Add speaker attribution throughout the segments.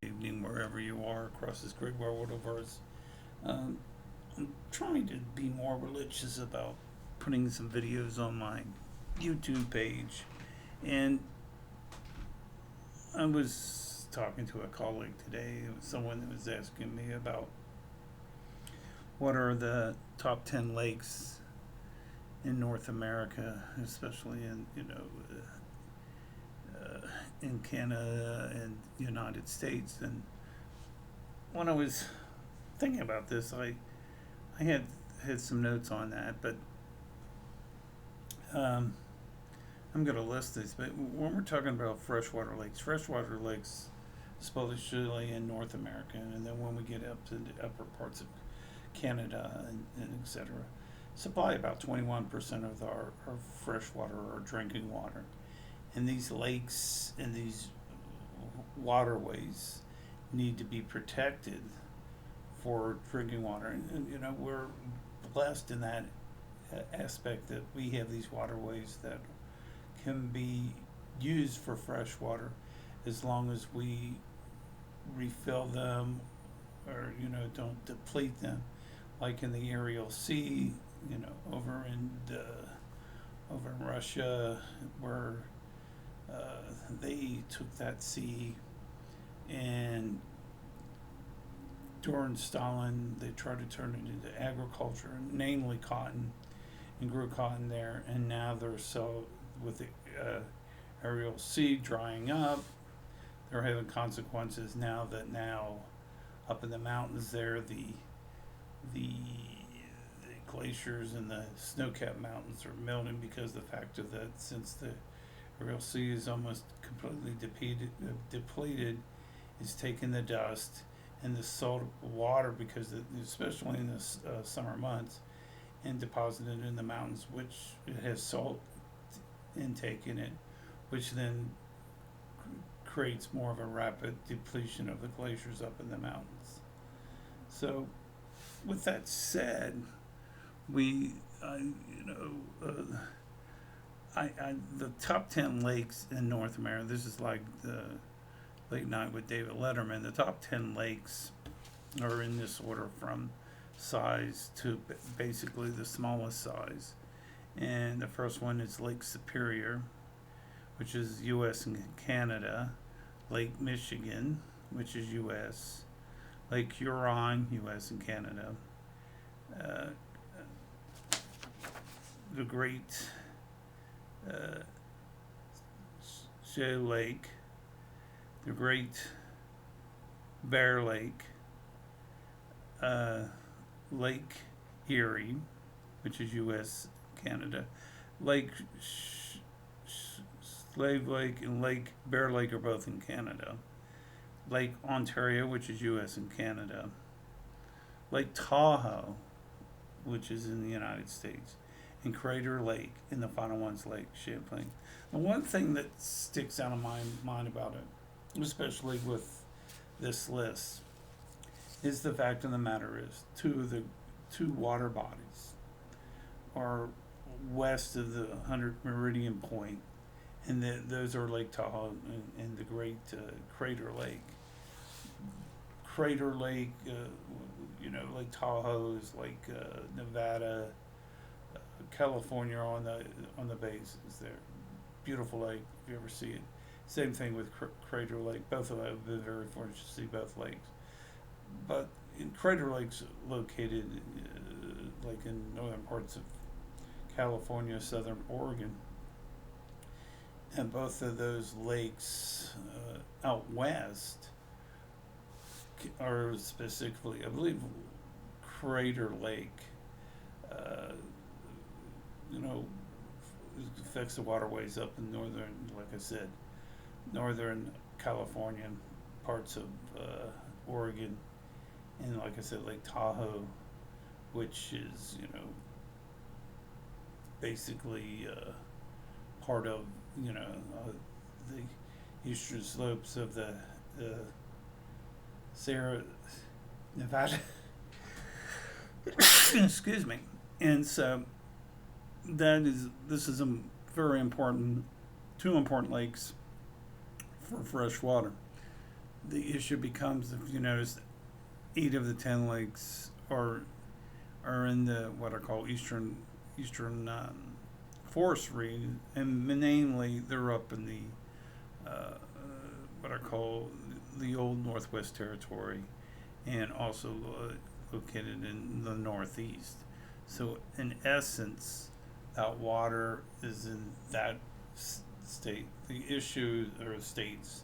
Speaker 1: Evening, wherever you are across this great world of ours. Um, I'm trying to be more religious about putting some videos on my YouTube page. And I was talking to a colleague today, someone that was asking me about what are the top 10 lakes in North America, especially in Canada and United States. And when I was thinking about this, I had some notes on that, but um, I'm going to list these. But when we're talking about freshwater lakes, especially in North America, and then when we get up to the upper parts of Canada and etc., supply about 21% of our fresh water or drinking water. And these lakes and these waterways need to be protected for drinking water. And we're blessed in that aspect that we have these waterways that can be used for fresh water as long as we refill them or don't deplete them, like in the Aral Sea, over in Russia, where they took that sea, and during Stalin they tried to turn it into agriculture, namely cotton, and grew cotton there. And now they're so with the Aral Sea drying up, they're having consequences now up in the mountains there, the glaciers and the snow-capped mountains are melting because of the fact of that, since the Aral Sea is almost completely depleted, is taking the dust and the salt water, because especially in the summer months, and deposited it in the mountains, which it has salt intake in it, which then creates more of a rapid depletion of the glaciers up in the mountains. So, with that said, we, the top 10 lakes in North America, this is like the late night with David Letterman. The top 10 lakes are in this order from size to basically the smallest size. And the first one is Lake Superior, which is U.S. and Canada. Lake Michigan, which is U.S. Lake Huron, U.S. and Canada. Uh, the Great Shale Lake, the Great Bear Lake, Lake Erie, which is U.S. Canada. Lake Slave Lake and Lake Bear Lake are both in Canada. Lake Ontario, which is U.S. and Canada. Lake Tahoe, which is in the United States. And Crater Lake, and the final one's Lake Champlain. The one thing that sticks out of my mind about it, especially with this list, is the fact of the matter is two water bodies are west of the 100 meridian point, and those are Lake Tahoe and the Great Crater Lake. Crater Lake, Lake Tahoe is like Nevada, California on the bases there. Beautiful lake if you ever see it. Same thing with Crater Lake. Both of them have been very fortunate to see both lakes. But Crater Lake's located like in northern parts of California, southern Oregon. And both of those lakes out west are specifically, I believe, Crater Lake, uh, affects the waterways up in northern, like I said, northern California, parts of Oregon, and like I said, Lake Tahoe, which is, basically part of, the eastern slopes of the Sierra Nevada. Excuse me. And so this is a very important, two important lakes for fresh water. the issue becomes, if you notice, 8 of the 10 lakes are in the what I call eastern forest region, and namely they're up in the what I call the old Northwest Territory, and also located in the Northeast. So in essence, that water is in that state. The issue or states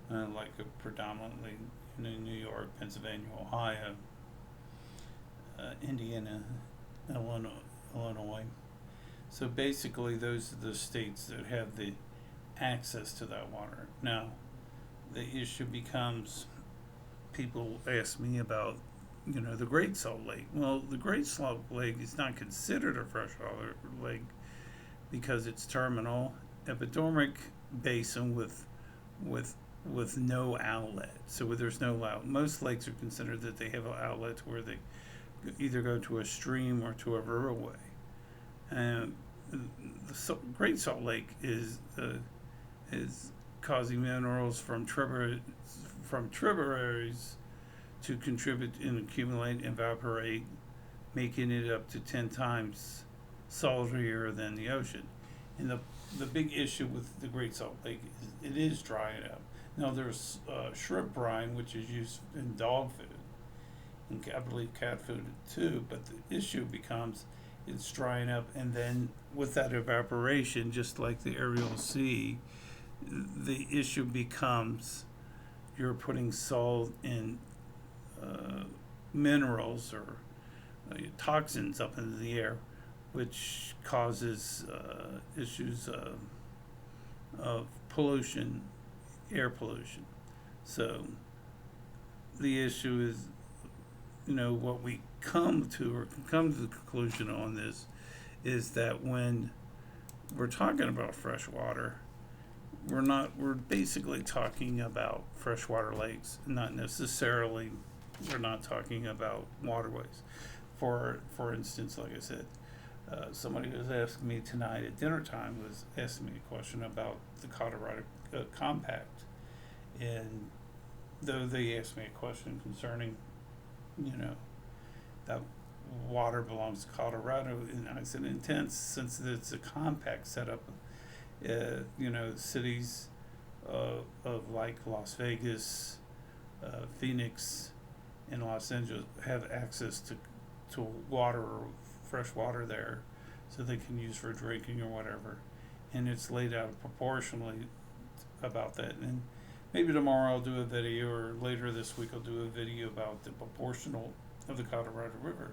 Speaker 1: like predominantly New York, Pennsylvania, Ohio, Indiana, Illinois. So basically, those are the states that have the access to that water. Now, the issue becomes people ask me about, the Great Salt Lake. Well, the Great Salt Lake is not considered a freshwater lake because it's terminal epidormic basin with no outlet. So where there's no outlet, most lakes are considered that they have an outlet where they either go to a stream or to a riverway. And the Great Salt Lake is causing minerals from tributaries to contribute and accumulate and evaporate, making it up to 10 times saltier than the ocean. And the big issue with the Great Salt Lake is it is drying up. Now there's shrimp brine, which is used in dog food, and I believe cat food too. But the issue becomes it's drying up, and then with that evaporation, just like the aerial sea, the issue becomes you're putting salt and minerals or toxins up into the air, which causes issues of pollution, air pollution. So the issue is, what we come to the conclusion on this is that when we're talking about fresh water, we're basically talking about freshwater lakes, not necessarily we're not talking about waterways. For instance, like I said, somebody was asking me tonight at dinner time was asking me a question about the Colorado Compact, and though they asked me a question concerning, that water belongs to Colorado, and I said, intense, since it's a compact setup, cities of like Las Vegas, Phoenix, and Los Angeles have access to water or fresh water there, so they can use for drinking or whatever, and it's laid out proportionally about that. And maybe tomorrow I'll do a video, or later this week I'll do a video about the proportional of the Colorado River.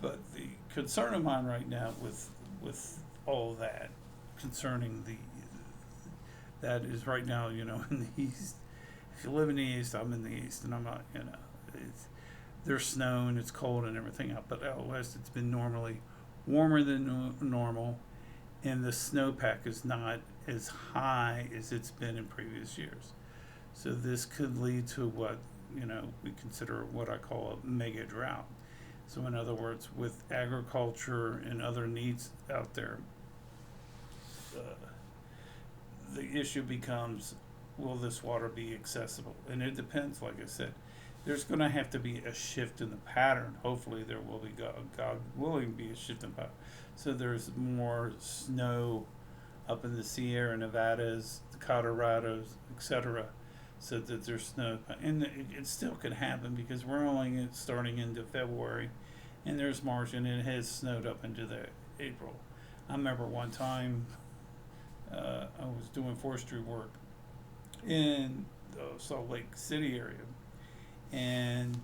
Speaker 1: But the concern of mine right now with all that concerning that is right now, in the East. If you live in the East, I'm in the East, and I'm not, there's snow and it's cold and everything out. But out West, it's been normally warmer than normal, and the snowpack is not as high as it's been in previous years. So this could lead to what, we consider what I call a mega drought. So in other words, with agriculture and other needs out there, the issue becomes, will this water be accessible? And it depends, like I said. There's going to have to be a shift in the pattern. Hopefully there will be, God willing, be a shift in pattern. So there's more snow up in the Sierra Nevadas, the Colorados, etc., so that there's snow. And it still could happen because we're only starting into February, and there's March, and it has snowed up into the April. I remember one time I was doing forestry work in the Salt Lake City area, and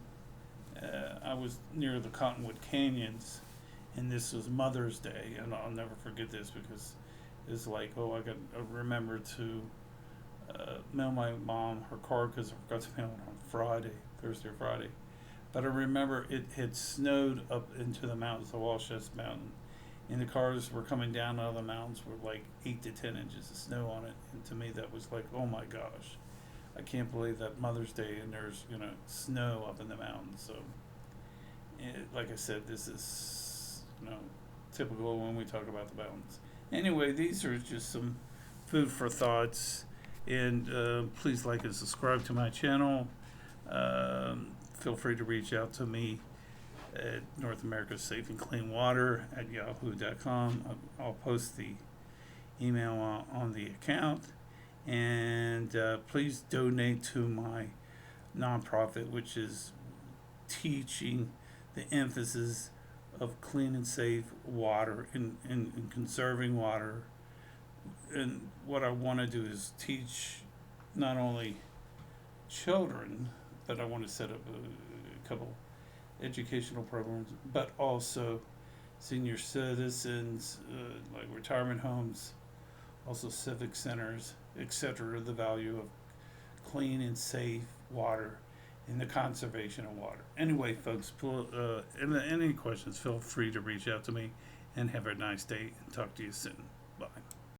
Speaker 1: I was near the Cottonwood Canyons, and this was Mother's Day, and I'll never forget this because it's like, I remember to mail my mom her card because I forgot to mail it on Thursday or Friday. But I remember it had snowed up into the mountains, the Walshess Mountain, and the cars were coming down out of the mountains with like 8 to 10 inches of snow on it. And to me, that was like, oh my gosh, I can't believe that Mother's Day and there's snow up in the mountains. So, like I said, this is typical when we talk about the mountains. Anyway, these are just some food for thoughts, And please like and subscribe to my channel. Feel free to reach out to me at North America's Safe and Clean Water at yahoo.com. I'll post the email on the account. And please donate to my nonprofit, which is teaching the emphasis of clean and safe water and conserving water. And what I want to do is teach not only children, but I want to set up a couple educational programs, but also senior citizens, like retirement homes, also civic centers, etc., the value of clean and safe water and the conservation of water. Anyway, folks, any questions, feel free to reach out to me, and have a nice day, and talk to you soon.